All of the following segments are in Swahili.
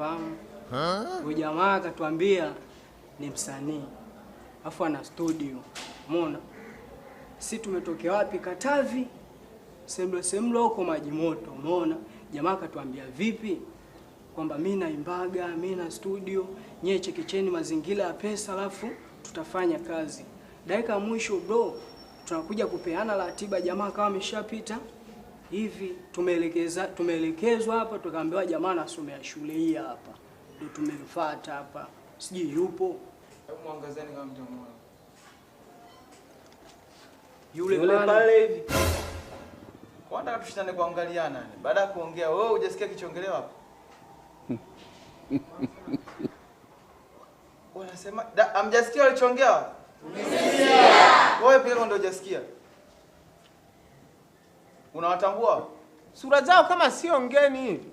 namfahamu. Huyo jamaa akatuambia ni msanii. Alafu ana studio. Umeona? Sisi tumetokea wapi? Katavi. Semlo huko Maji Moto. Umeona? Jamaa akatuambia vipi? Kwamba mimi naimbaga, mimi na studio, nyewe chekicheni mazingira ya pesa alafu tutafanya kazi. Dakika mwisho bro, tunakuja kupeana ratiba, jamaa kama ameshapita hivi, tumeelekezwa hapa, tukaambiwa jamaa anasomea shule hii hapa. Ndio tumemfuata hapa. Sijui yupo. Hebu muangazeni kama mtamuona. Yule pale hivi. Kwanza tushindane kuangaliana. Baada ya kuongea wewe hujasikia kichongelewa hapo? Unasema amjasikia walichongea? Umesikia. Wewe pia ndio hujasikia. Unawatambua? Sura zao kama sio ngeni hivi.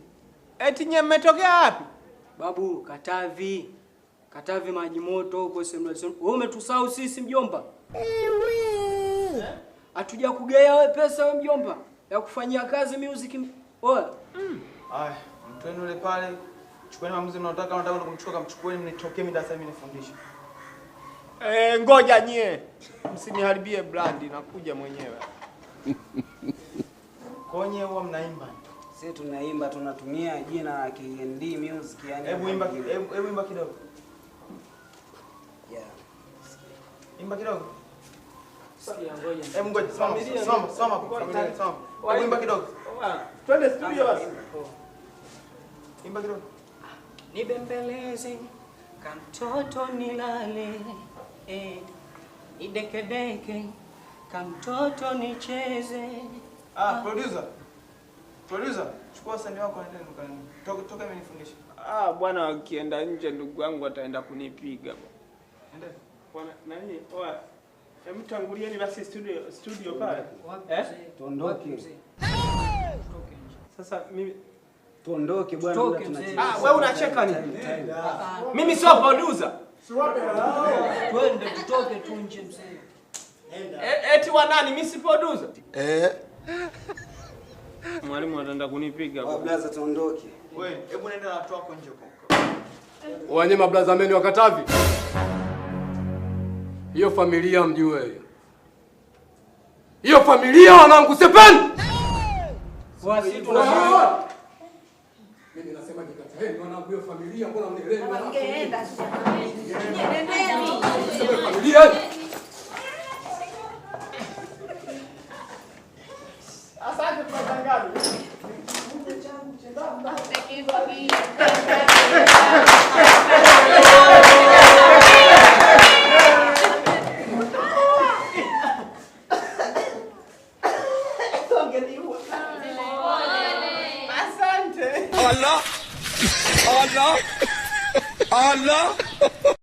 Eti nye mmetokea wapi? Babu, Katavi. Katavi Maji Moto huko Semlo. Wewe umetusahau sisi mjomba? Hatuja kugea wewe pesa wewe mjomba ya kufanyia kazi music. Oya. Haya, mtweni yule pale. Chukueni maamuzi mnaotaka, unataka kumchukua kamchukueni, mnitokee mimi darasa mimi nifundishe. Ngoja nyie. Msiniharibie brand, nakuja mwenyewe. Konye huwa mnaimba. Sisi tunaimba, tunatumia jina la KND Music yani. Hebu imba kidogo. Yeah. Imba kidogo. Sikia ngoja. Hebu ngoja, soma. Hebu imba kidogo. Twende studio basi. Imba kidogo. Nibembeleze kamtoto nilale, nidekedeke kamtoto nicheze. Producer, chukua sani wako nenda dukani. Toka mimi nifundishe. Bwana akienda nje ndugu wangu ataenda kunipiga. Nenda. Bwana nani? Hebu tangulieni basi studio pale. Tuondoke. Sasa mimi tuondoke bwana, wewe unacheka nini? Mimi sio producer. Twende tutoke tu nje mzee. Eti wa nani? Mimi si producer. Mwalimu ataenda kunipiga. Blaza tuondoke. Wewe, hebu nenda na watu wako nje huko. Wanyema blaza meni wa Katavi. Hiyo familia mjue hiyo. Hiyo familia wanangu sepeni. Wasi tunasema. Mimi nasema nikataheni wanangu hiyo familia, mbona mnielewi wanangu? Ungeenda sasa. Nendeni. Familia. Asante kwa tangazo. Allah! Allah! Allah!